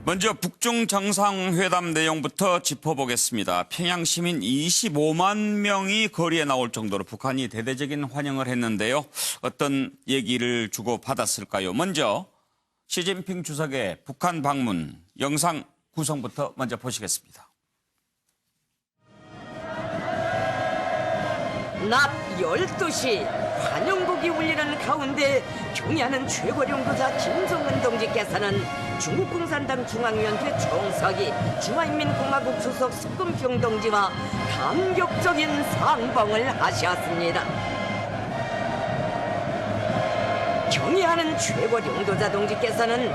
먼저 북중 정상회담 내용부터 짚어보겠습니다. 평양 시민 25만 명이 거리에 나올 정도로 북한이 대대적인 환영을 했는데요. 어떤 얘기를 주고받았을까요? 먼저 시진핑 주석의 북한 방문 영상 구성부터 먼저 보시겠습니다. 낮 12시 환영곡이 울리는 가운데 경의하는 최고령도자 김정은 동지께서는 중국 공산당 중앙위원회 총서기 중화인민공화국 주석 석금평 동지와 감격적인 상봉을 하셨습니다. 경의하는 최고령도자 동지께서는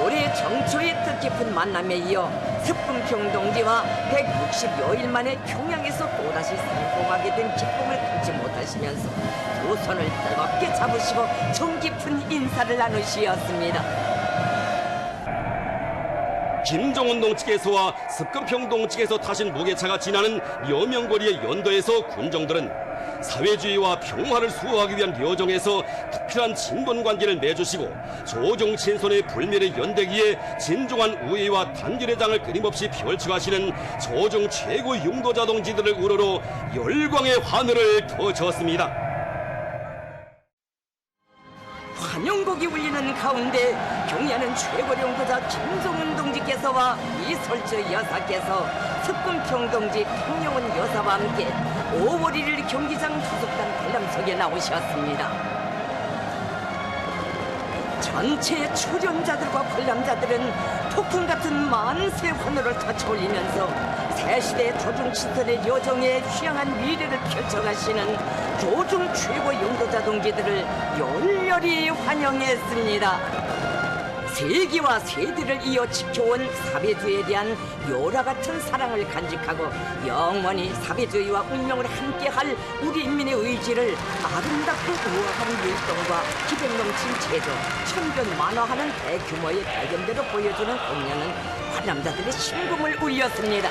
올해 정초의 뜻깊은 만남에 이어 석금평 동지와 160여일 만에 평양에서 또다시 상봉하게 된 기쁨을 금치 못하시면서 두 손을 뜨겁게 잡으시고 정 깊은 인사를 나누시었습니다. 김정은 동지께서와 석금평 동지께서 타신 무게차가 지나는 여명거리의 연도에서 군정들은 사회주의와 평화를 수호하기 위한 여정에서 특별한 친분관계를 맺으시고 조정 친손의 불멸의 연대기에 진정한 우애와 단결의 장을 끊임없이 펼쳐가시는 조정 최고 용도자 동지들을 우러러 열광의 하늘을 터쳤습니다. 환영곡이 울리는 가운데 경의하는 최고령도자 김정은 동지께서와 이설주 여사께서 석금평 동지 평영은 여사와 함께 5월 1일 경기장 주석단 관람석에 나오셨습니다. 전체 출연자들과 관람자들은 폭풍 같은 만세 환호를 터쳐올리면서 새시대 조중치선의 여정에 휘황한 미래를 펼쳐가시는 조중 최고 용도자 동지들을 열렬히 환영했습니다. 세기와 세대를 이어 지켜온 사회주의에 대한 요라 같은 사랑을 간직하고 영원히 사회주의와 운명을 함께할 우리 인민의 의지를 아름답고 우아한 율동과 기백 넘친 제도, 천변 만화하는 대규모의 대견대로 보여주는 공연은 관람자들의 심금을 울렸습니다.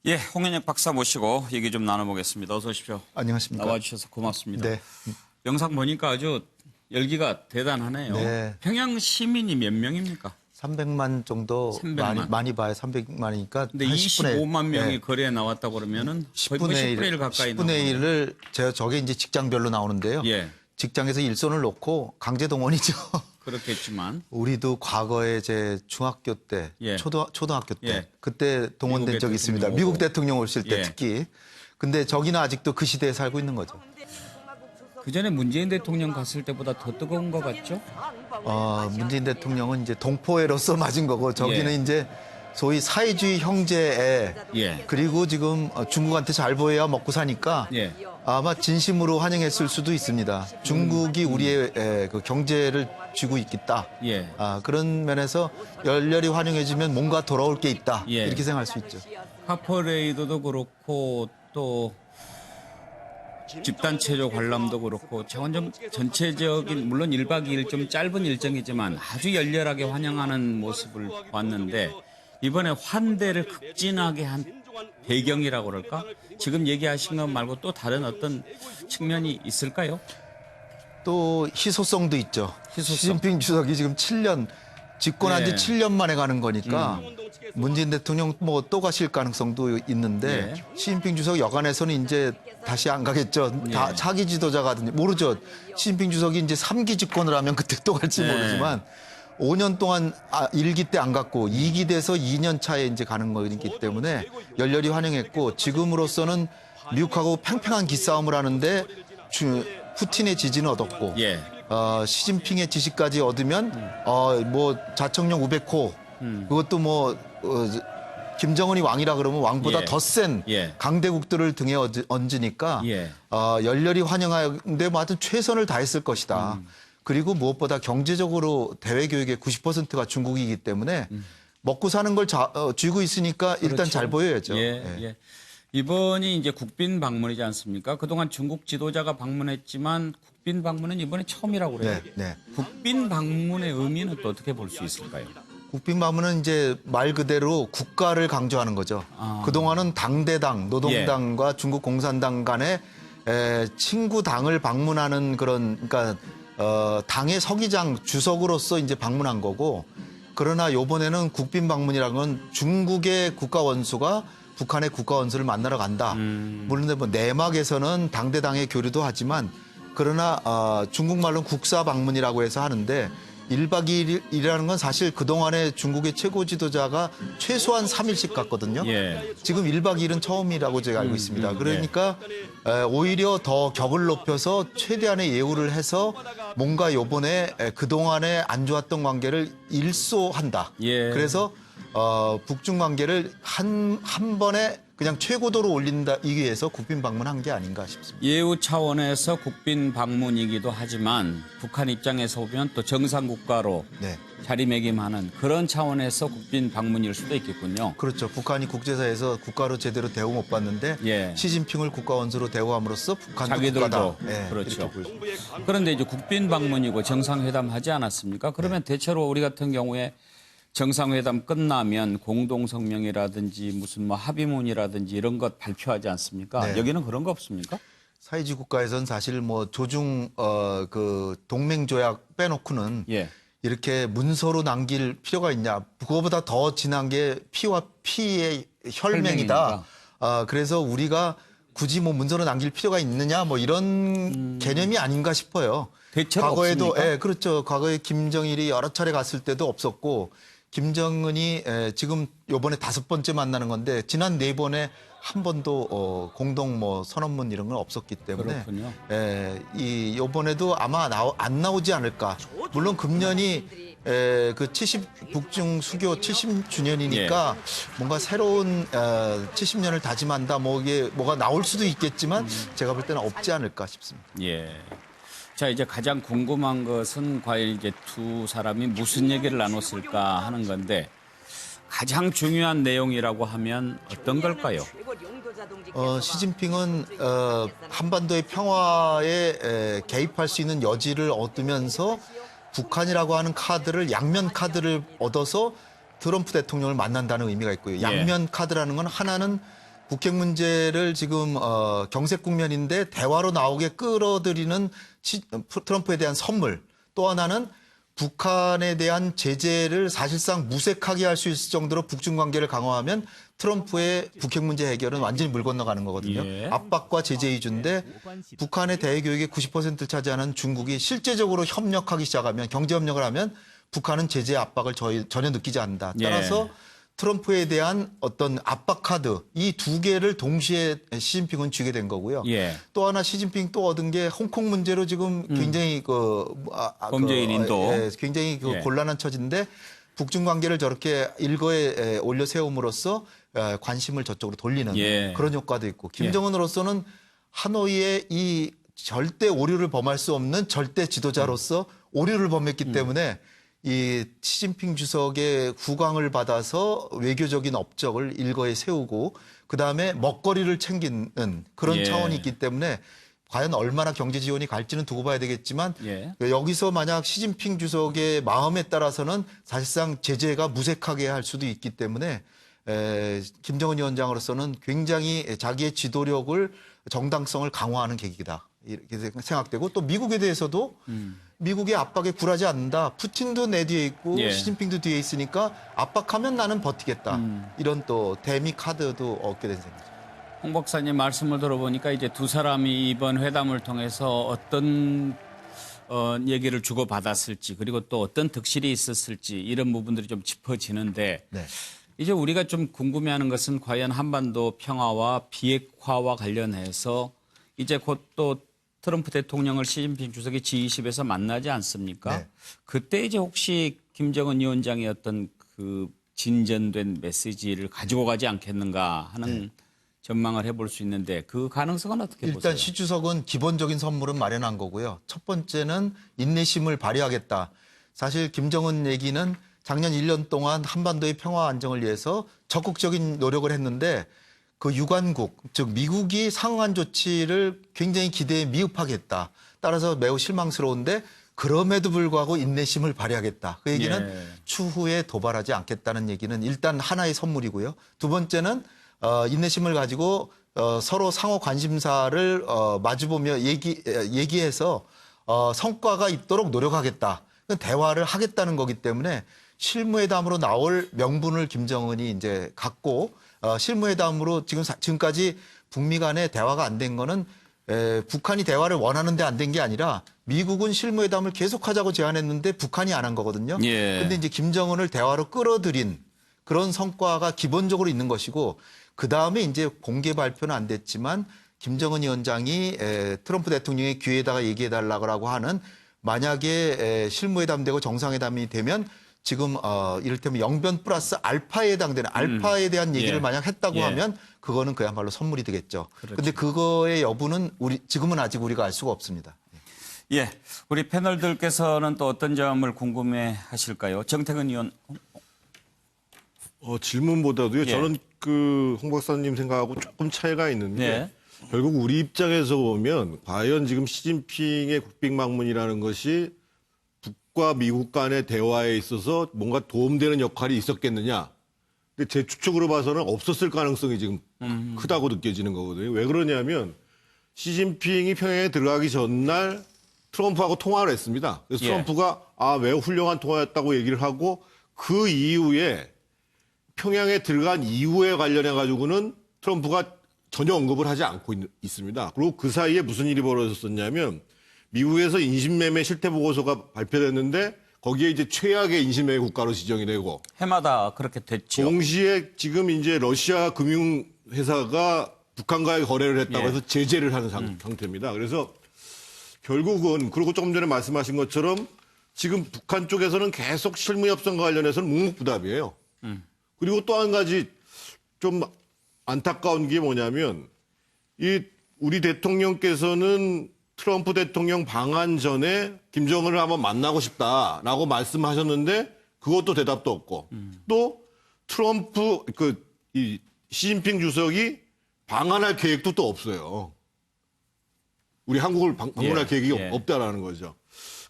예, 홍현혁 박사 모시고 얘기 좀 나눠보겠습니다. 어서 오십시오. 안녕하십니까. 나와주셔서 고맙습니다. 네. 영상 보니까 아주 열기가 대단하네요. 네. 평양 시민이 몇 명입니까? 300만 정도 300만. 많이 봐요. 300만이니까 근데 25만 명이 거리에 나왔다고 그러면은 거의 10분의 1 가까이 10분의 1을 저게 이제 직장별로 나오는데요. 예. 직장에서 일손을 놓고 강제 동원이죠. 그렇겠지만 우리도 과거에 제 중학교 때, 예. 초등학교 때 예. 그때 동원된 적이 있습니다. 대통령 미국 오고. 대통령 오실 때 예. 특히. 근데 저기는 아직도 그 시대에 살고 있는 거죠. 그 전에 문재인 대통령 갔을 때보다 더 뜨거운 것 같죠? 문재인 대통령은 이제 동포애로서 맞은 거고 저기는 예. 이제 소위 사회주의 형제애 예. 그리고 지금 중국한테 잘 보여야 먹고 사니까 예. 아마 진심으로 환영했을 수도 있습니다. 중국이 우리의 그 경제를 쥐고 있겠다. 예. 그런 면에서 열렬히 환영해주면 뭔가 돌아올 게 있다. 예. 이렇게 생각할 수 있죠. 하퍼레이드도 그렇고 또 집단체조 관람도 그렇고 전체적인 물론 1박 2일 좀 짧은 일정이지만 아주 열렬하게 환영하는 모습을 봤는데 이번에 환대를 극진하게 한 배경이라고 그럴까? 지금 얘기하신 것 말고 또 다른 어떤 측면이 있을까요? 또 희소성도 있죠. 희소성. 시진핑 주석이 지금 7년 집권한 지 예. 7년 만에 가는 거니까 문재인 대통령 뭐 또 가실 가능성도 있는데 예. 시진핑 주석 여간에서는 이제 다시 안 가겠죠. 다 예. 차기 지도자가든지 모르죠. 시진핑 주석이 이제 3기 집권을 하면 그때 또 갈지 예. 모르지만 5년 동안 1기 때 안 갔고 2기 돼서 2년 차에 이제 가는 거기 때문에 열렬히 환영했고 지금으로서는 미국하고 팽팽한 기싸움을 하는데 푸틴의 지지는 얻었고 예. 시진핑의 지지까지 얻으면 뭐 자청령 우백호 그것도 뭐 김정은이 왕이라 그러면 왕보다 예. 더 센 예. 강대국들을 등에 얹으니까 예. 열렬히 환영하는데 뭐 하여튼 최선을 다했을 것이다. 그리고 무엇보다 경제적으로 대외 교역의 90%가 중국이기 때문에 먹고 사는 걸 쥐고 있으니까 일단 그렇죠. 잘 보여야죠. 예, 예. 이번이 이제 국빈 방문이지 않습니까? 그동안 중국 지도자가 방문했지만 국빈 방문은 이번에 처음이라고 그래요. 네, 네. 국빈 방문의 의미는 또 어떻게 볼 수 있을까요? 국빈 방문은 이제 말 그대로 국가를 강조하는 거죠. 그동안은 당대당, 노동당과 중국 공산당 간의 친구 당을 방문하는 그런 그러니까 당의 서기장 주석으로서 이제 방문한 거고 그러나 요번에는 국빈 방문이라는 건 중국의 국가 원수가 북한의 국가 원수를 만나러 간다. 물론 뭐 내막에서는 당대당의 교류도 하지만 그러나 중국말로는 국사 방문이라고 해서 하는데 1박 2일이라는 건 사실 그동안에 중국의 최고 지도자가 최소한 3일씩 갔거든요. 예. 지금 1박 2일은 처음이라고 제가 알고 있습니다. 그러니까 오히려 더 격을 높여서 최대한의 예우를 해서 뭔가 요번에 그동안에 안 좋았던 관계를 일소한다. 예. 그래서 북중 관계를 한 번에 그냥 최고도로 올린다기 위해서 국빈 방문한 게 아닌가 싶습니다. 예우 차원에서 국빈 방문이기도 하지만 북한 입장에서 보면 또 정상국가로 네. 자리매김하는 그런 차원에서 국빈 방문일 수도 있겠군요. 그렇죠. 북한이 국제사에서 국가로 제대로 대우 못 받는데 예. 시진핑을 국가 원수로 대우함으로써 북한도 자기들도 국가다. 예, 그렇죠. 이렇게 보여집니다. 그런데 이제 국빈 방문이고 정상회담 하지 않았습니까? 그러면 대체로 우리 같은 경우에 정상회담 끝나면 공동성명이라든지 무슨 뭐 합의문이라든지 이런 것 발표하지 않습니까? 네. 여기는 그런 거 없습니까? 사회주의 국가에서는 사실 뭐 조중 그 동맹 조약 빼놓고는 예. 이렇게 문서로 남길 필요가 있냐? 그거보다 더 진한 게 피와 피의 혈맹이다. 그래서 우리가 굳이 뭐 문서로 남길 필요가 있느냐? 뭐 이런 개념이 아닌가 싶어요. 대체로 과거에도 없습니까? 예, 그렇죠. 과거에 김정일이 여러 차례 갔을 때도 없었고 김정은이 지금 요번에 5번째 만나는 건데 지난 4번에 한 번도 공동 뭐 선언문 이런 건 없었기 때문에 그렇군요. 이 요번에도 아마 안 나오지 않을까. 물론 금년이 그 70 북중 수교 70주년이니까 뭔가 새로운 70년을 다짐한다. 뭐 이게 뭐가 나올 수도 있겠지만 제가 볼 때는 없지 않을까 싶습니다. 예. 자, 이제 가장 궁금한 것은 과연 이제 두 사람이 무슨 얘기를 나눴을까 하는 건데 가장 중요한 내용이라고 하면 어떤 걸까요? 시진핑은 한반도의 평화에 개입할 수 있는 여지를 얻으면서 북한이라고 하는 카드를 양면 카드를 얻어서 트럼프 대통령을 만난다는 의미가 있고요. 양면 카드라는 건 하나는 북핵 문제를 지금 경색 국면인데 대화로 나오게 끌어들이는 트럼프에 대한 선물, 또 하나는 북한에 대한 제재를 사실상 무색하게 할 수 있을 정도로 북중 관계를 강화하면 트럼프의 북핵 문제 해결은 완전히 물 건너가는 거거든요. 예. 압박과 제재 위주인데 북한의 대외교역의 90%를 차지하는 중국이 실제적으로 협력하기 시작하면 경제 협력을 하면 북한은 제재 압박을 전혀 느끼지 않는다. 따라서 트럼프에 대한 어떤 압박 카드 이 두 개를 동시에 시진핑은 쥐게 된 거고요. 예. 또 하나 시진핑 또 얻은 게 홍콩 문제로 지금 굉장히 범죄인인도 굉장히 곤란한 처지인데 북중 관계를 저렇게 일거에 올려 세움으로써 관심을 저쪽으로 돌리는 그런 효과도 있고 김정은으로서는 하노이의 이 절대 오류를 범할 수 없는 절대 지도자로서 오류를 범했기 때문에 이 시진핑 주석의 구강을 받아서 외교적인 업적을 일거에 세우고 그다음에 먹거리를 챙기는 그런 차원이 있기 때문에 과연 얼마나 경제 지원이 갈지는 두고 봐야 되겠지만 여기서 만약 시진핑 주석의 마음에 따라서는 사실상 제재가 무색하게 할 수도 있기 때문에 김정은 위원장으로서는 굉장히 자기의 지도력을 정당성을 강화하는 계기다. 이렇게 생각되고 또 미국에 대해서도 미국의 압박에 굴하지 않는다. 푸틴도 내 뒤에 있고 시진핑도 뒤에 있으니까 압박하면 나는 버티겠다. 이런 또 대미 카드도 얻게 된 셈이죠. 홍 박사님 말씀을 들어보니까 이제 두 사람이 이번 회담을 통해서 어떤 얘기를 주고받았을지 그리고 또 어떤 득실이 있었을지 이런 부분들이 좀 짚어지는데 이제 우리가 좀 궁금해하는 것은 과연 한반도 평화와 비핵화와 관련해서 이제 곧 또 트럼프 대통령을 시진핑 주석이 G20에서 만나지 않습니까? 그때 이제 혹시 김정은 위원장의 어떤 그 진전된 메시지를 가지고 가지 않겠는가 하는 전망을 해볼 수 있는데 그 가능성은 어떻게 보세요? 일단 시 주석은 기본적인 선물은 마련한 거고요. 첫 번째는 인내심을 발휘하겠다. 사실 김정은 얘기는 작년 1년 동안 한반도의 평화 안정을 위해서 적극적인 노력을 했는데 그 유관국, 즉 미국이 상응한 조치를 굉장히 기대에 미흡하겠다. 따라서 매우 실망스러운데 그럼에도 불구하고 인내심을 발휘하겠다. 그 얘기는 추후에 도발하지 않겠다는 얘기는 일단 하나의 선물이고요. 두 번째는 인내심을 가지고 서로 상호 관심사를 마주보며 얘기해서 성과가 있도록 노력하겠다. 대화를 하겠다는 거기 때문에 실무회담으로 나올 명분을 김정은이 이제 갖고 실무회담으로 지금까지 북미 간에 대화가 안 된 거는 북한이 대화를 원하는데 안 된 게 아니라 미국은 실무회담을 계속하자고 제안했는데 북한이 안 한 거거든요. 예. 근데 이제 김정은을 대화로 끌어들인 그런 성과가 기본적으로 있는 것이고 그다음에 이제 공개 발표는 안 됐지만 김정은 위원장이 트럼프 대통령의 귀에다가 얘기해달라고 하는 만약에 실무회담 되고 정상회담이 되면 지금 이를테면 영변 플러스 알파에 해당되는 알파에 대한 얘기를 예. 만약 했다고 예. 하면 그거는 그야말로 선물이 되겠죠. 그렇죠. 근데 그거의 여부는 지금은 아직 우리가 알 수가 없습니다. 예, 우리 패널들께서는 또 어떤 점을 궁금해 하실까요? 정태근 의원. 질문보다도요. 예. 저는 그 홍 박사님 생각하고 조금 차이가 있는 게 예. 결국 우리 입장에서 보면 과연 지금 시진핑의 국빈 방문이라는 것이 북과 미국 간의 대화에 있어서 뭔가 도움되는 역할이 있었겠느냐. 근데 제 추측으로 봐서는 없었을 가능성이 지금 크다고 느껴지는 거거든요. 왜 그러냐면 시진핑이 평양에 들어가기 전날 트럼프하고 통화를 했습니다. 그래서 예. 트럼프가 매우 훌륭한 통화였다고 얘기를 하고 그 이후에 평양에 들어간 이후에 관련해 가지고는 트럼프가 전혀 언급을 하지 않고 있습니다. 그리고 그 사이에 무슨 일이 벌어졌었냐면 미국에서 인신매매 실태 보고서가 발표됐는데 거기에 이제 최악의 인신매매 국가로 지정이 되고 해마다 그렇게 됐죠. 동시에 지금 이제 러시아 금융회사가 북한과의 거래를 했다고 예. 해서 제재를 하는 상태입니다. 그래서 결국은 그리고 조금 전에 말씀하신 것처럼 지금 북한 쪽에서는 계속 실무 협상과 관련해서는 묵묵부답이에요. 그리고 또 한 가지 좀 안타까운 게 뭐냐면 우리 대통령께서는 트럼프 대통령 방한 전에 김정은을 한번 만나고 싶다라고 말씀하셨는데 그것도 대답도 없고 또 트럼프 이 시진핑 주석이 방한할 계획도 또 없어요. 우리 한국을 방문할 예, 계획이 예. 없다라는 거죠.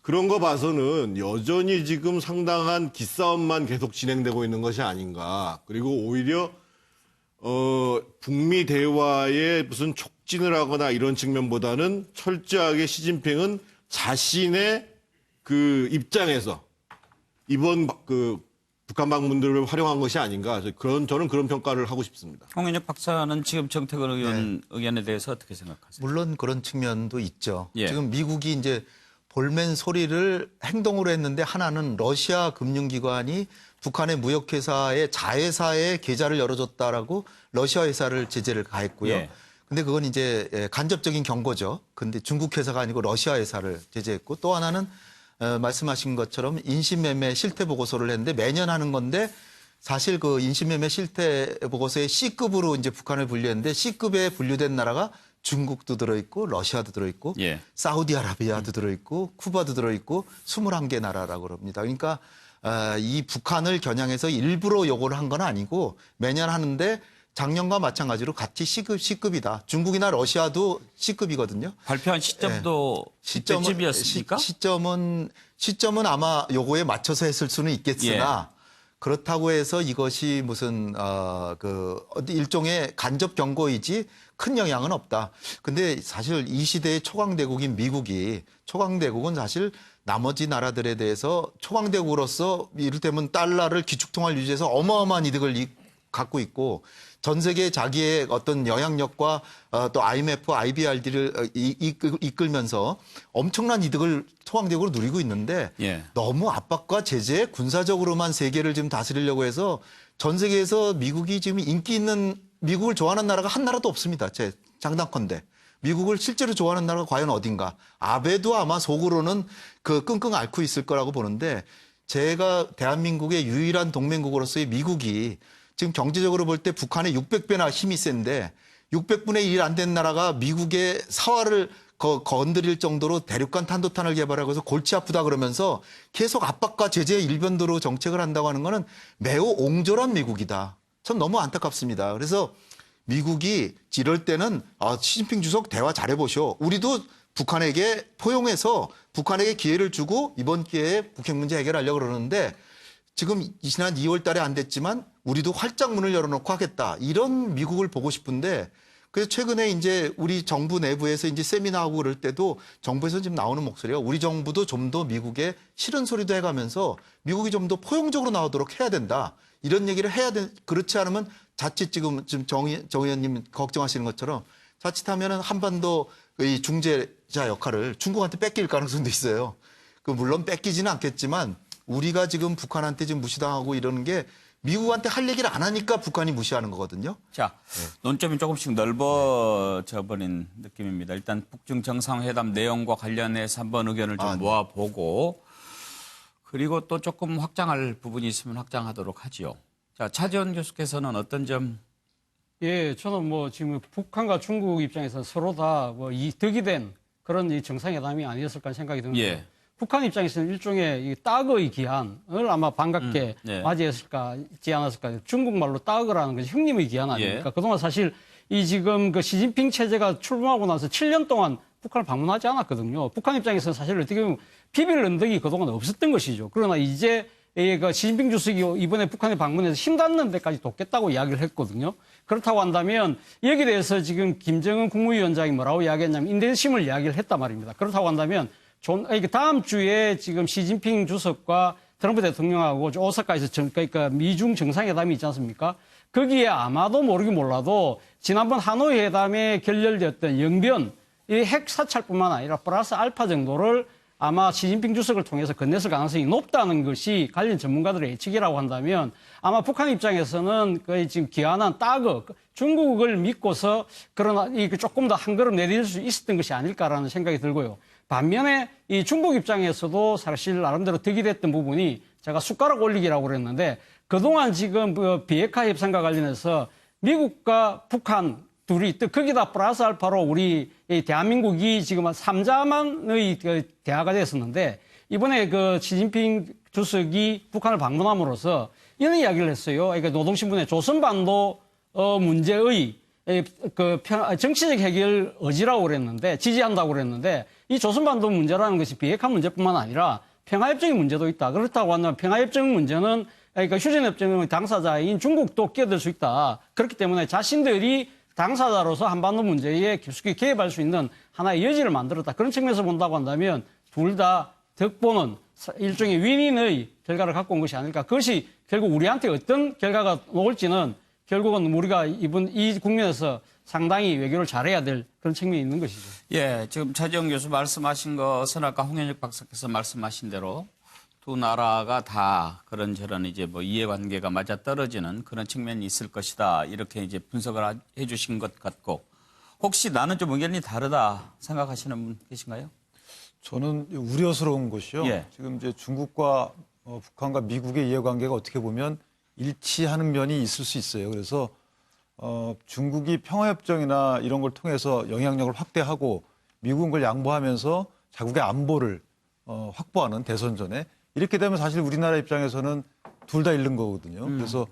그런 거 봐서는 여전히 지금 상당한 기싸움만 계속 진행되고 있는 것이 아닌가. 그리고 오히려 북미 대화에 무슨 촉진을 하거나 이런 측면보다는 철저하게 시진핑은 자신의 그 입장에서 이번 북한 방문들을 활용한 것이 아닌가. 저는 그런 평가를 하고 싶습니다. 홍인혁 박사는 지금 정태근 의원 의견에 대해서 어떻게 생각하세요? 물론 그런 측면도 있죠. 예. 지금 미국이 이제 볼멘 소리를 행동으로 했는데 하나는 러시아 금융기관이 북한의 무역회사의 자회사에 계좌를 열어줬다라고 러시아 회사를 제재를 가했고요. 예. 근데 그건 이제 간접적인 경고죠. 근데 중국 회사가 아니고 러시아 회사를 제재했고 또 하나는 말씀하신 것처럼 인신매매 실태 보고서를 했는데 매년 하는 건데 사실 그 인신매매 실태 보고서의 C급으로 이제 북한을 분류했는데 C급에 분류된 나라가 중국도 들어있고 러시아도 들어있고 예. 사우디아라비아도 들어있고 쿠바도 들어있고 21개 나라라고 그럽니다. 그러니까 이 북한을 겨냥해서 일부러 요구를 한 건 아니고 매년 하는데 작년과 마찬가지로 같이 C급이다. 중국이나 러시아도 C급이거든요. 발표한 시점도 시점이었습니까? 시점은 아마 요거에 맞춰서 했을 수는 있겠으나 그렇다고 해서 이것이 무슨 일종의 간접 경고이지 큰 영향은 없다. 근데 사실 이 시대의 초강대국인 미국이 초강대국은 사실 나머지 나라들에 대해서 초강대국으로서 이를테면 달러를 기축통화를 유지해서 어마어마한 이득을 갖고 있고 전 세계 자기의 어떤 영향력과 또 IMF, IBRD를 이끌면서 엄청난 이득을 초강대국으로 누리고 있는데 예. 너무 압박과 제재, 군사적으로만 세계를 지금 다스리려고 해서 전 세계에서 미국이 지금 인기 있는 미국을 좋아하는 나라가 한 나라도 없습니다. 제 장담컨대. 미국을 실제로 좋아하는 나라가 과연 어딘가. 아베도 아마 속으로는 끙끙 앓고 있을 거라고 보는데 제가 대한민국의 유일한 동맹국으로서의 미국이 지금 경제적으로 볼 때 북한의 600배나 힘이 센데 600분의 1 안 된 나라가 미국의 사활을 건드릴 정도로 대륙간 탄도탄을 개발하고 해서 골치 아프다 그러면서 계속 압박과 제재의 일변도로 정책을 한다고 하는 거는 매우 옹졸한 미국이다. 참 너무 안타깝습니다. 그래서 미국이 이럴 때는 시진핑 주석 대화 잘해보쇼. 우리도 북한에게 포용해서 북한에게 기회를 주고 이번 기회에 북핵 문제 해결하려고 그러는데 지금 지난 2월 달에 안 됐지만 우리도 활짝 문을 열어놓고 하겠다. 이런 미국을 보고 싶은데 그래서 최근에 이제 우리 정부 내부에서 이제 세미나하고 그럴 때도 정부에서 지금 나오는 목소리가 우리 정부도 좀 더 미국에 싫은 소리도 해가면서 미국이 좀 더 포용적으로 나오도록 해야 된다. 이런 얘기를 해야 돼. 그렇지 않으면 자칫 지금 정 의원님 걱정하시는 것처럼 자칫하면은 한반도의 중재자 역할을 중국한테 뺏길 가능성도 있어요. 그 물론 뺏기지는 않겠지만 우리가 지금 북한한테 지금 무시당하고 이러는 게 미국한테 할 얘기를 안 하니까 북한이 무시하는 거거든요. 자, 논점이 조금씩 넓어져 버린 느낌입니다. 일단 북중 정상회담 내용과 관련해서 한번 의견을 좀 모아보고 그리고 또 조금 확장할 부분이 있으면 확장하도록 하지요. 자, 차지원 교수께서는 어떤 점? 예, 저는 뭐 지금 북한과 중국 입장에서 서로 다 뭐 득이 된 그런 이 정상회담이 아니었을까 생각이 듭니다. 예. 북한 입장에서는 일종의 이 딱의 기한을 아마 반갑게 예. 맞이했을지 않았을까. 중국말로 딱이라는 것이 형님의 기한 아닙니까? 예. 그동안 사실 이 지금 그 시진핑 체제가 출범하고 나서 7년 동안 북한을 방문하지 않았거든요. 북한 입장에서는 사실 어떻게 보면 비빌 언덕이 그동안 없었던 것이죠. 그러나 이제 그 시진핑 주석이 이번에 북한에 방문해서 힘 닿는 데까지 돕겠다고 이야기를 했거든요. 그렇다고 한다면 여기에 대해서 지금 김정은 국무위원장이 뭐라고 이야기했냐면 인내심을 이야기를 했단 말입니다. 그렇다고 한다면 다음 주에 지금 시진핑 주석과 트럼프 대통령하고 오사카에서 그러니까 미중 정상회담이 있지 않습니까? 거기에 아마도 모르긴 몰라도 지난번 하노이 회담에 결렬되었던 영변, 이 핵 사찰뿐만 아니라 플러스 알파 정도를 아마 시진핑 주석을 통해서 건넸을 가능성이 높다는 것이 관련 전문가들의 예측이라고 한다면 아마 북한 입장에서는 거의 지금 기한한 따그 중국을 믿고서 그러나 조금 더 한 걸음 내릴 수 있었던 것이 아닐까라는 생각이 들고요. 반면에 이 중국 입장에서도 사실 나름대로 득이 됐던 부분이 제가 숟가락 올리기라고 그랬는데 그동안 지금 그 비핵화 협상과 관련해서 미국과 북한 둘이 또 거기다 플러스 알파로 우리 대한민국이 지금 3자만의 그 대화가 됐었는데 이번에 그 시진핑 주석이 북한을 방문함으로써 이런 이야기를 했어요. 그러니까 노동신문에 조선반도 문제의 그 정치적 해결 의지라고 그랬는데 지지한다고 그랬는데 이 조선반도 문제라는 것이 비핵화 문제뿐만 아니라 평화협정의 문제도 있다. 그렇다고 한다면 평화협정 문제는 그러니까 휴전협정의 당사자인 중국도 끼어들 수 있다. 그렇기 때문에 자신들이 당사자로서 한반도 문제에 깊숙이 개입할 수 있는 하나의 여지를 만들었다. 그런 측면에서 본다고 한다면 둘 다 덕보는 일종의 윈윈의 결과를 갖고 온 것이 아닐까. 그것이 결국 우리한테 어떤 결과가 올지는 결국은 우리가 이 국면에서 상당히 외교를 잘해야 될 그런 측면이 있는 것이죠. 예, 지금 차지영 교수 말씀하신 것은 아까 홍현익 박사께서 말씀하신 대로 두 나라가 다 그런저런 이제 뭐 이해관계가 맞아 떨어지는 그런 측면이 있을 것이다. 이렇게 이제 분석을 해 주신 것 같고 혹시 나는 좀 의견이 다르다 생각하시는 분 계신가요? 저는 우려스러운 것이요. 예. 지금 이제 중국과 북한과 미국의 이해관계가 어떻게 보면 일치하는 면이 있을 수 있어요. 그래서 중국이 평화협정이나 이런 걸 통해서 영향력을 확대하고 미국은 그걸 양보하면서 자국의 안보를 확보하는 대선 전에 이렇게 되면 사실 우리나라 입장에서는 둘 다 잃는 거거든요. 그래서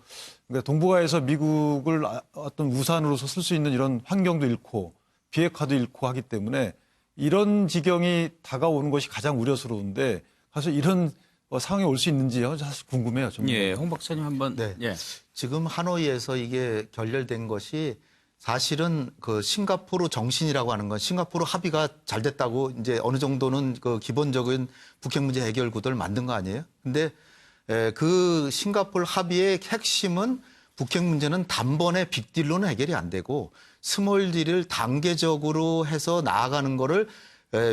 그러니까 동북아에서 미국을 어떤 우산으로서 쓸 수 있는 이런 환경도 잃고 비핵화도 잃고 하기 때문에 이런 지경이 다가오는 것이 가장 우려스러운데 사실 이런 상황이 올 수 있는지요? 사실 궁금해요. 예, 홍 박사님 한번. 네. 예. 지금 하노이에서 이게 결렬된 것이 사실은 그 싱가포르 정신이라고 하는 건 싱가포르 합의가 잘 됐다고 이제 어느 정도는 그 기본적인 북핵 문제 해결 구도를 만든 거 아니에요? 근데 그 싱가포르 합의의 핵심은 북핵 문제는 단번에 빅딜로는 해결이 안 되고 스몰 딜을 단계적으로 해서 나아가는 거를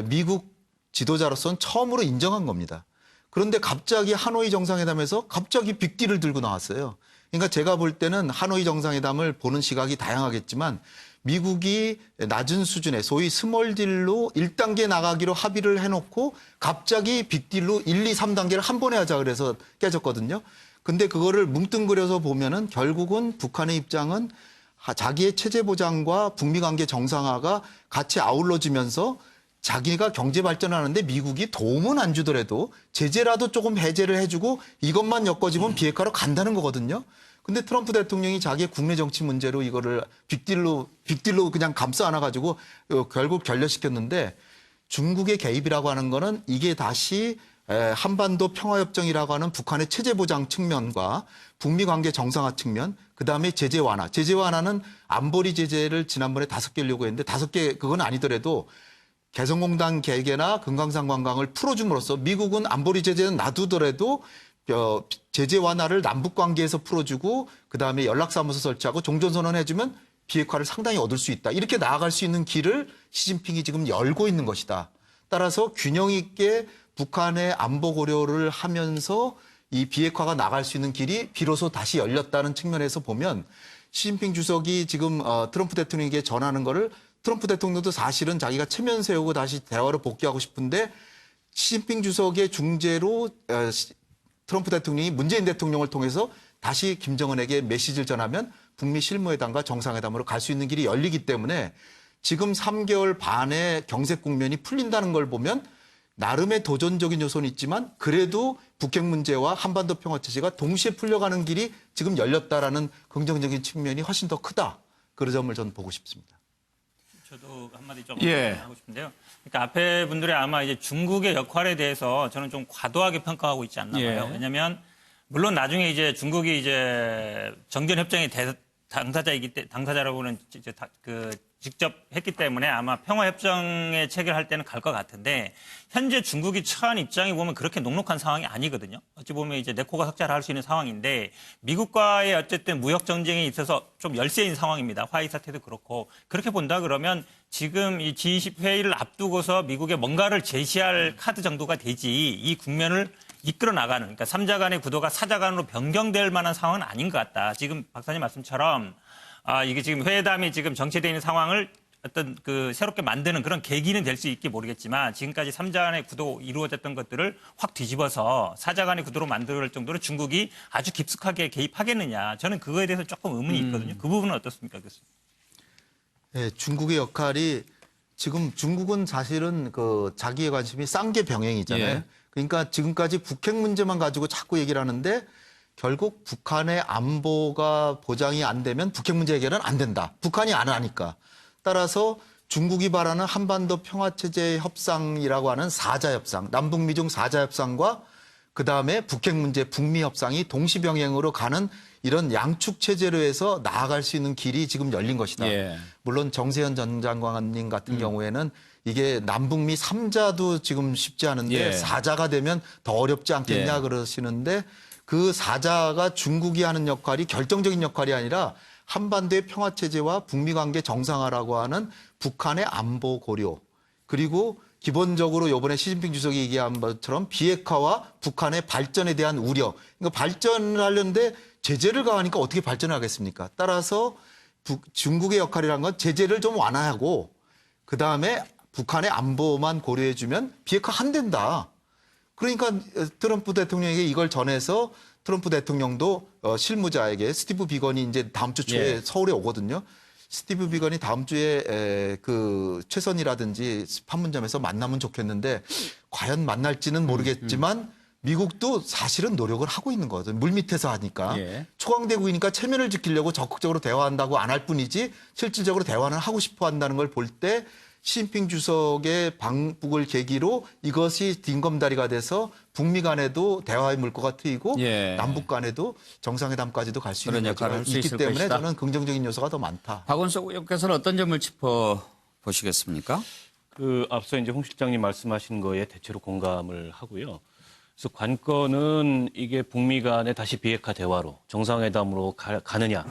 미국 지도자로서는 처음으로 인정한 겁니다. 그런데 갑자기 하노이 정상회담에서 갑자기 빅딜을 들고 나왔어요. 그러니까 제가 볼 때는 하노이 정상회담을 보는 시각이 다양하겠지만 미국이 낮은 수준의 소위 스몰 딜로 1단계 나가기로 합의를 해놓고 갑자기 빅딜로 1, 2, 3단계를 한 번에 하자 그래서 깨졌거든요. 근데 그거를 뭉뚱그려서 보면은 결국은 북한의 입장은 자기의 체제 보장과 북미 관계 정상화가 같이 아울러지면서 자기가 경제 발전하는데 미국이 도움은 안 주더라도 제재라도 조금 해제를 해주고 이것만 엮어지면 비핵화로 간다는 거거든요. 근데 트럼프 대통령이 자기의 국내 정치 문제로 이거를 빅딜로 그냥 감싸 안아가지고 결국 결렬시켰는데 중국의 개입이라고 하는 거는 이게 다시 한반도 평화협정이라고 하는 북한의 체제 보장 측면과 북미 관계 정상화 측면, 그다음에 제재 완화. 제재 완화는 안보리 제재를 지난번에 5개를 요구했는데 5개 그건 아니더라도 개성공단 개개나 금강산 관광을 풀어줌으로써 미국은 안보리 제재는 놔두더라도 제재 완화를 남북 관계에서 풀어주고 그다음에 연락사무소 설치하고 종전선언 해주면 비핵화를 상당히 얻을 수 있다. 이렇게 나아갈 수 있는 길을 시진핑이 지금 열고 있는 것이다. 따라서 균형 있게 북한의 안보 고려를 하면서 이 비핵화가 나갈 수 있는 길이 비로소 다시 열렸다는 측면에서 보면 시진핑 주석이 지금 트럼프 대통령에게 전하는 거를 트럼프 대통령도 사실은 자기가 체면 세우고 다시 대화로 복귀하고 싶은데 시진핑 주석의 중재로 트럼프 대통령이 문재인 대통령을 통해서 다시 김정은에게 메시지를 전하면 북미 실무회담과 정상회담으로 갈 수 있는 길이 열리기 때문에 지금 3개월 반의 경색 국면이 풀린다는 걸 보면 나름의 도전적인 요소는 있지만 그래도 북핵 문제와 한반도 평화체제가 동시에 풀려가는 길이 지금 열렸다라는 긍정적인 측면이 훨씬 더 크다. 그런 점을 저는 보고 싶습니다. 저도 한마디 좀 예. 하고 싶은데요. 그러니까 앞에 분들이 아마 이제 중국의 역할에 대해서 저는 좀 과도하게 평가하고 있지 않나 봐요. 예. 왜냐하면 물론 나중에 이제 중국이 이제 정전협정의 당사자라고는 이제 직접 했기 때문에 아마 평화협정에 체결할 때는 갈 것 같은데 현재 중국이 처한 입장이 보면 그렇게 녹록한 상황이 아니거든요. 어찌 보면 이제 내 코가 석자를 할 수 있는 상황인데 미국과의 어쨌든 무역 전쟁에 있어서 좀 열세인 상황입니다. 화해 사태도 그렇고 그렇게 본다 그러면 지금 이 G20 회의를 앞두고서 미국에 뭔가를 제시할 카드 정도가 되지 이 국면을 이끌어 나가는 그러니까 3자 간의 구도가 4자 간으로 변경될 만한 상황은 아닌 것 같다. 지금 박사님 말씀처럼 이게 지금 회담이 지금 정체되어 있는 상황을 어떤 새롭게 만드는 그런 계기는 될 수 있을지 모르겠지만 지금까지 3자 간의 구도 이루어졌던 것들을 확 뒤집어서 4자 간의 구도로 만들 정도로 중국이 아주 깊숙하게 개입하겠느냐. 저는 그거에 대해서 조금 의문이 있거든요. 그 부분은 어떻습니까, 교수님? 네, 중국의 역할이 지금 중국은 사실은 자기의 관심이 쌍계 병행이잖아요. 예. 그러니까 지금까지 북핵 문제만 가지고 자꾸 얘기를 하는데 결국 북한의 안보가 보장이 안 되면 북핵 문제 해결은 안 된다. 북한이 안 하니까. 따라서 중국이 바라는 한반도 평화체제 협상이라고 하는 4자 협상, 남북미중 4자 협상과 그다음에 북핵 문제 북미 협상이 동시병행으로 가는 이런 양축 체제로 해서 나아갈 수 있는 길이 지금 열린 것이다. 예. 물론 정세현 전 장관님 같은 경우에는 이게 남북미 3자도 지금 쉽지 않은데 예. 4자가 되면 더 어렵지 않겠냐 예. 그러시는데 그 4자가 중국이 하는 역할이 결정적인 역할이 아니라 한반도의 평화체제와 북미 관계 정상화라고 하는 북한의 안보 고려 그리고 기본적으로 이번에 시진핑 주석이 얘기한 것처럼 비핵화와 북한의 발전에 대한 우려. 그러니까 발전을 하려는데 제재를 가하니까 어떻게 발전을 하겠습니까? 따라서 중국의 역할이라는 건 제재를 좀 완화하고 그다음에 북한의 안보만 고려해주면 비핵화 안 된다. 그러니까 트럼프 대통령에게 이걸 전해서 트럼프 대통령도 실무자에게 스티브 비건이 이제 다음 주 초에 예. 서울에 오거든요. 스티브 비건이 다음 주에 최선이라든지 판문점에서 만나면 좋겠는데 과연 만날지는 모르겠지만 미국도 사실은 노력을 하고 있는 거죠. 물밑에서 하니까. 예. 초강대국이니까 체면을 지키려고 적극적으로 대화한다고 안 할 뿐이지 실질적으로 대화는 하고 싶어 한다는 걸 볼 때 시진핑 주석의 방북을 계기로 이것이 딩검다리가 돼서 북미 간에도 대화의 물꼬가 트이고 예. 남북 간에도 정상회담까지도 갈 수 있는 그런 역할을 여지가 할수 있기 있을 때문에 것이다. 저는 긍정적인 요소가 더 많다. 박원석 의원께서는 어떤 점을 짚어 보시겠습니까? 앞서 이제 홍 실장님 말씀하신 거에 대체로 공감을 하고요. 그래서 관건은 이게 북미 간의 다시 비핵화 대화로 정상회담으로 가느냐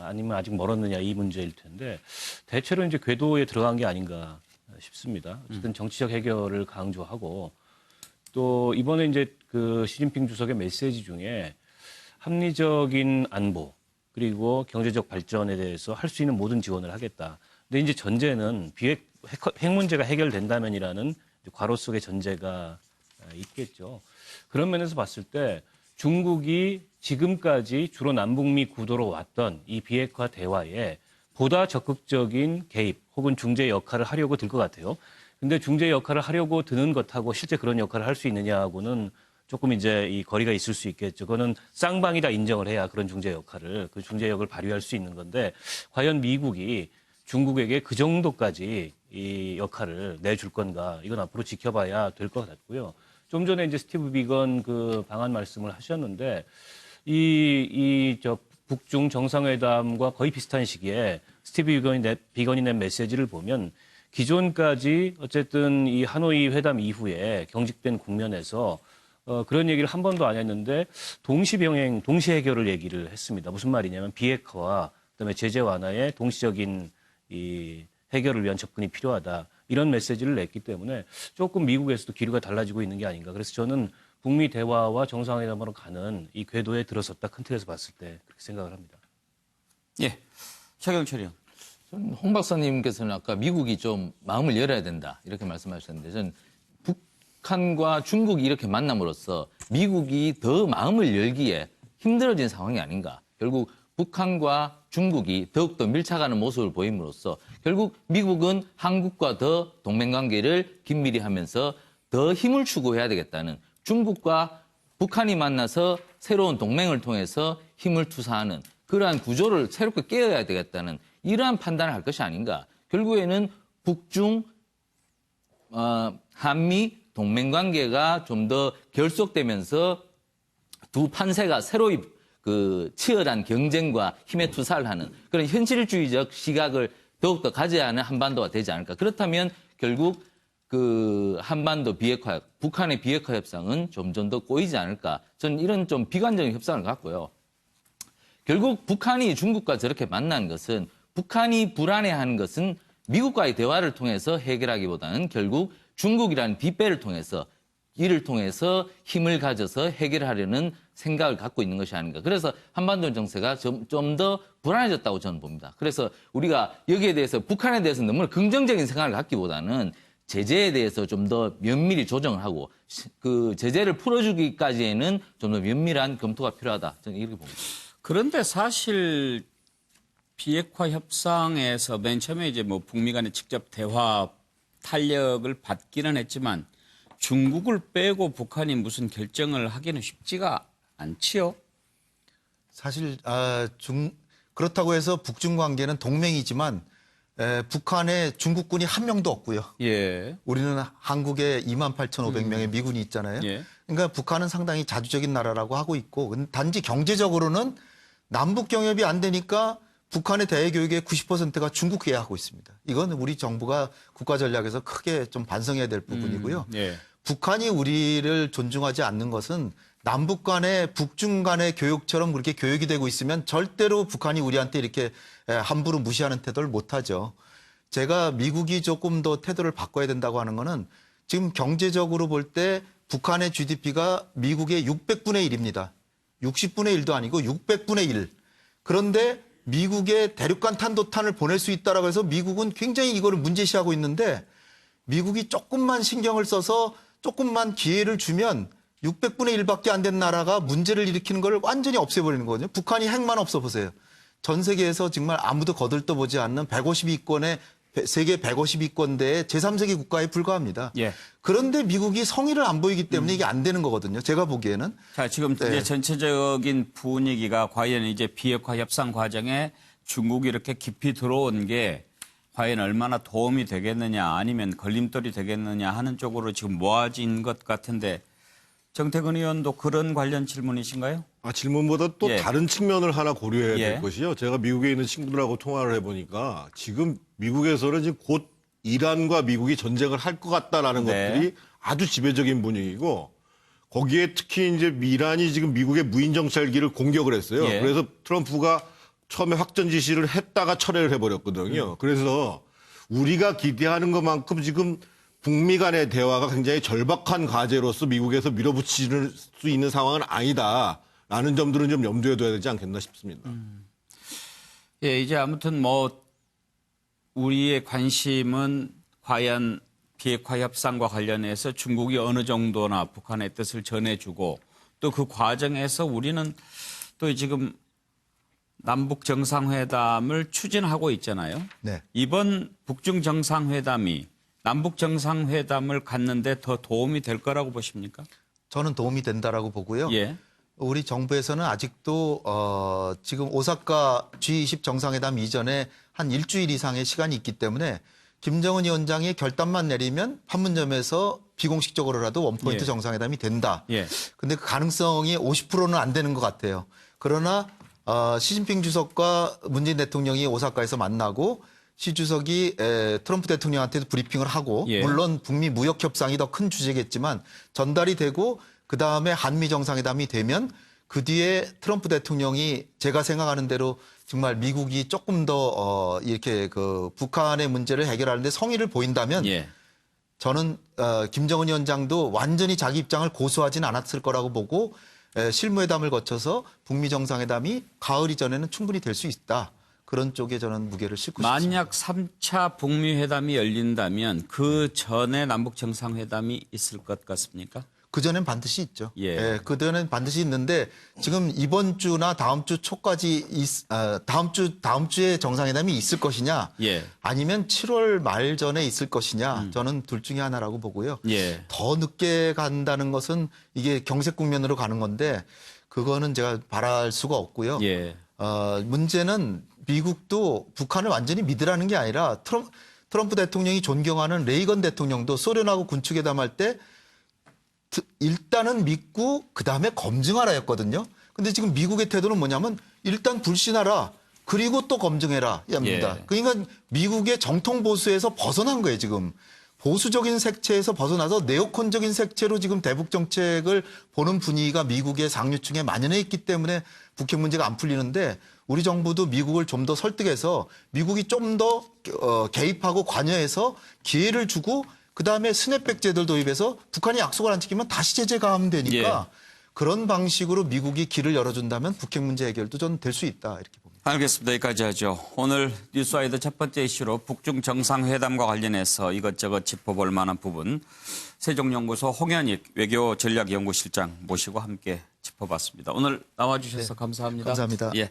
아니면 아직 멀었느냐 이 문제일 텐데 대체로 이제 궤도에 들어간 게 아닌가 싶습니다. 어쨌든 정치적 해결을 강조하고 또 이번에 이제 시진핑 주석의 메시지 중에 합리적인 안보 그리고 경제적 발전에 대해서 할 수 있는 모든 지원을 하겠다. 근데 이제 전제는 핵 문제가 해결된다면이라는 괄호 속의 전제가 있겠죠. 그런 면에서 봤을 때 중국이 지금까지 주로 남북미 구도로 왔던 이 비핵화 대화에 보다 적극적인 개입 혹은 중재 역할을 하려고 들 것 같아요. 근데 중재 역할을 하려고 드는 것하고 실제 그런 역할을 할 수 있느냐하고는 조금 이제 이 거리가 있을 수 있겠죠. 그거는 쌍방이 다 인정을 해야 그런 중재 역할을, 그 중재력을 발휘할 수 있는 건데 과연 미국이 중국에게 그 정도까지 이 역할을 내줄 건가 이건 앞으로 지켜봐야 될 것 같고요. 좀 전에 이제 스티브 비건 그 방한 말씀을 하셨는데 저 북중 정상회담과 거의 비슷한 시기에 스티브 비건이 낸 메시지를 보면 기존까지 어쨌든 이 하노이 회담 이후에 경직된 국면에서 그런 얘기를 한 번도 안 했는데 동시병행, 동시 해결을 얘기를 했습니다. 무슨 말이냐면 비핵화와 그다음에 제재 완화에 동시적인 이 해결을 위한 접근이 필요하다. 이런 메시지를 냈기 때문에 조금 미국에서도 기류가 달라지고 있는 게 아닌가. 그래서 저는 북미 대화와 정상회담으로 가는 이 궤도에 들어섰다. 큰 틀에서 봤을 때 그렇게 생각을 합니다. 예, 최경철 의원. 저는 홍 박사님께서는 아까 미국이 좀 마음을 열어야 된다 이렇게 말씀하셨는데 저는 북한과 중국이 이렇게 만남으로써 미국이 더 마음을 열기에 힘들어진 상황이 아닌가. 결국 북한과 중국이 더욱더 밀착하는 모습을 보임으로써 결국 미국은 한국과 더 동맹관계를 긴밀히 하면서 더 힘을 추구해야 되겠다는, 중국과 북한이 만나서 새로운 동맹을 통해서 힘을 투사하는 그러한 구조를 새롭게 깨어야 되겠다는 이러한 판단을 할 것이 아닌가. 결국에는 북중 한미 동맹관계가 좀 더 결속되면서 두 판세가 새로이 그 치열한 경쟁과 힘의 투사를 하는 그런 현실주의적 시각을 더욱더 가져야 하는 한반도가 되지 않을까. 그렇다면 결국 그 한반도 비핵화, 북한의 비핵화 협상은 점점 더 꼬이지 않을까. 저는 이런 좀 비관적인 협상을 갖고요. 결국 북한이 중국과 저렇게 만난 것은, 북한이 불안해하는 것은 미국과의 대화를 통해서 해결하기보다는 결국 중국이라는 뒷배를 통해서, 이를 통해서 힘을 가져서 해결하려는 생각을 갖고 있는 것이 아닌가. 그래서 한반도 정세가 좀 더 불안해졌다고 저는 봅니다. 그래서 우리가 여기에 대해서, 북한에 대해서 너무 긍정적인 생각을 갖기보다는 제재에 대해서 좀 더 면밀히 조정을 하고 그 제재를 풀어주기까지에는 좀 더 면밀한 검토가 필요하다. 저는 이렇게 봅니다. 그런데 사실 비핵화 협상에서 맨 처음에 이제 뭐 북미 간의 직접 대화 탄력을 받기는 했지만 중국을 빼고 북한이 무슨 결정을 하기는 쉽지가 않지요. 사실 그렇다고 해서 북중 관계는 동맹이지만 북한에 중국군이 한 명도 없고요. 예. 우리는 한국에 28,500명의 미군이 있잖아요. 예. 그러니까 북한은 상당히 자주적인 나라라고 하고 있고, 단지 경제적으로는 남북 경협이 안 되니까 북한의 대외 교육의 90%가 중국에 하고 있습니다. 이건 우리 정부가 국가 전략에서 크게 좀 반성해야 될 부분이고요. 예. 북한이 우리를 존중하지 않는 것은 남북 간의, 북중 간의 교육처럼 그렇게 교육이 되고 있으면 절대로 북한이 우리한테 이렇게 함부로 무시하는 태도를 못하죠. 제가 미국이 조금 더 태도를 바꿔야 된다고 하는 거는, 지금 경제적으로 볼 때 북한의 GDP가 미국의 600분의 1입니다. 60분의 1도 아니고 600분의 1. 그런데 미국에 대륙간 탄도탄을 보낼 수 있다라고 해서 미국은 굉장히 이거를 문제시하고 있는데, 미국이 조금만 신경을 써서 조금만 기회를 주면 600분의 1밖에 안 된 나라가 문제를 일으키는 걸 완전히 없애버리는 거거든요. 북한이 핵만 없어 보세요. 전 세계에서 정말 아무도 거들떠보지 않는 152권의 세계 152권대의 제3세계 국가에 불과합니다. 예. 그런데 미국이 성의를 안 보이기 때문에 이게 안 되는 거거든요. 제가 보기에는. 자, 지금 이제 전체적인 분위기가 과연 이제 비핵화 협상 과정에 중국이 이렇게 깊이 들어온 게 과연 얼마나 도움이 되겠느냐, 아니면 걸림돌이 되겠느냐 하는 쪽으로 지금 모아진 것 같은데, 정태근 의원도 그런 관련 질문이신가요? 질문보다 또 예. 다른 측면을 하나 고려해야 될 예. 것이요. 제가 미국에 있는 친구들하고 통화를 해보니까 지금 미국에서는 지금 곧 이란과 미국이 전쟁을 할 것 같다라는 네. 것들이 아주 지배적인 분위기고, 거기에 특히 이제 이란이 지금 미국의 무인 정찰기를 공격을 했어요. 예. 그래서 트럼프가 처음에 확전 지시를 했다가 철회를 해버렸거든요. 그래서 우리가 기대하는 것만큼 지금 북미 간의 대화가 굉장히 절박한 과제로서 미국에서 밀어붙일 수 있는 상황은 아니다라는 점들은 좀 염두에 둬야 되지 않겠나 싶습니다. 예, 이제 아무튼 뭐 우리의 관심은 과연 비핵화 협상과 관련해서 중국이 어느 정도나 북한의 뜻을 전해주고, 또 그 과정에서 우리는 또 지금 남북 정상회담을 추진하고 있잖아요. 네. 이번 북중 정상회담이 남북 정상회담을 갖는데 더 도움이 될 거라고 보십니까? 저는 도움이 된다라고 보고요. 예. 우리 정부에서는 아직도 지금 오사카 G20 정상회담 이전에 한 일주일 이상의 시간이 있기 때문에 김정은 위원장이 결단만 내리면 판문점에서 비공식적으로라도 원포인트 예. 정상회담이 된다. 예. 근데 그 가능성이 50%는 안 되는 것 같아요. 그러나 시진핑 주석과 문재인 대통령이 오사카에서 만나고 시 주석이 트럼프 대통령한테도 브리핑을 하고 예. 물론 북미 무역 협상이 더 큰 주제겠지만 전달이 되고 그다음에 한미 정상회담이 되면 그 뒤에 트럼프 대통령이 제가 생각하는 대로 정말 미국이 조금 더 이렇게 그 북한의 문제를 해결하는데 성의를 보인다면 예. 저는 김정은 위원장도 완전히 자기 입장을 고수하진 않았을 거라고 보고 실무회담을 거쳐서 북미 정상회담이 가을 이전에는 충분히 될 수 있다. 그런 쪽에 저는 무게를 싣고 싶습니다. 만약 3차 북미 회담이 열린다면 그 전에 남북 정상회담이 있을 것 같습니까? 그전엔 반드시 있죠. 예. 그전엔 반드시 있는데 지금 이번 주나 다음 주 초까지 다음 주에 정상회담이 있을 것이냐 예. 아니면 7월 말 전에 있을 것이냐 저는 둘 중에 하나라고 보고요. 예. 더 늦게 간다는 것은 이게 경색 국면으로 가는 건데 그거는 제가 바랄 수가 없고요. 예. 문제는 미국도 북한을 완전히 믿으라는 게 아니라 트럼프 대통령이 존경하는 레이건 대통령도 소련하고 군축회담할 때 일단은 믿고 그다음에 검증하라 했거든요. 근데 지금 미국의 태도는 뭐냐면 일단 불신하라. 그리고 또 검증해라. 합니다. 예. 그러니까 미국의 정통 보수에서 벗어난 거예요, 지금. 보수적인 색채에서 벗어나서 네오콘적인 색채로 지금 대북 정책을 보는 분위기가 미국의 상류층에 만연해 있기 때문에 북핵 문제가 안 풀리는데 우리 정부도 미국을 좀 더 설득해서 미국이 좀 더 개입하고 관여해서 기회를 주고 그다음에 스냅백 제도를 도입해서 북한이 약속을 안 지키면 다시 제재 가하면 되니까 그런 방식으로 미국이 길을 열어준다면 북핵 문제 해결도 좀 될 수 있다 이렇게 봅니다. 알겠습니다. 여기까지 하죠. 오늘 뉴스와이드 첫 번째 이슈로 북중 정상회담과 관련해서 이것저것 짚어볼 만한 부분 세종연구소 홍현익 외교전략연구실장 모시고 함께 짚어봤습니다. 오늘 나와주셔서 감사합니다. 감사합니다. 예.